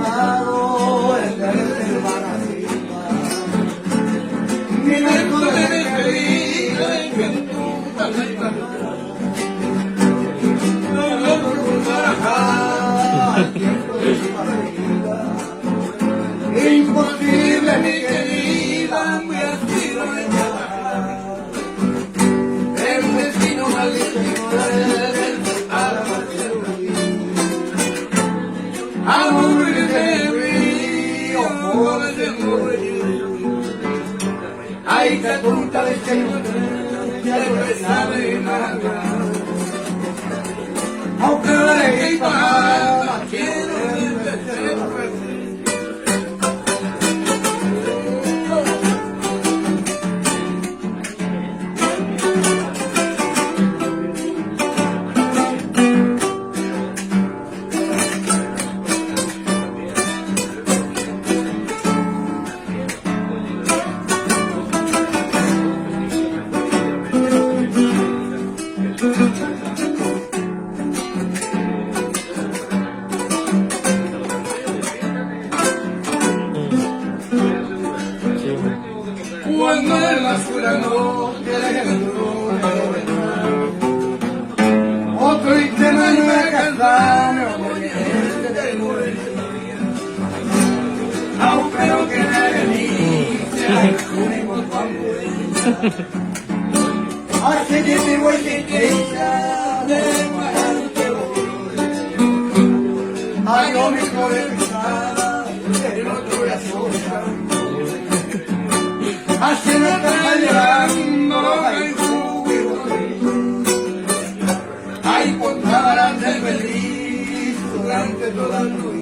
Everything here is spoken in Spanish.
lado el de hermana viva. Mi verso de despedida en que tú tan no recordarás al tiempo de su partida. Imposible, mi querida, muy así no me el destino maldito del alma de amor de río, amor de morir. Ay, que tonta de señor, ya no sabe nada. Aunque la guitarra quiero cuando en la oscura noche la llanura otro interno en una casana de morir, aunque no quede ni sea único cuando hace que te voy de queja de guardarte ay no mi cabeza en otro brazo así me está llorando en su ay, contarás del feliz durante toda tu vida.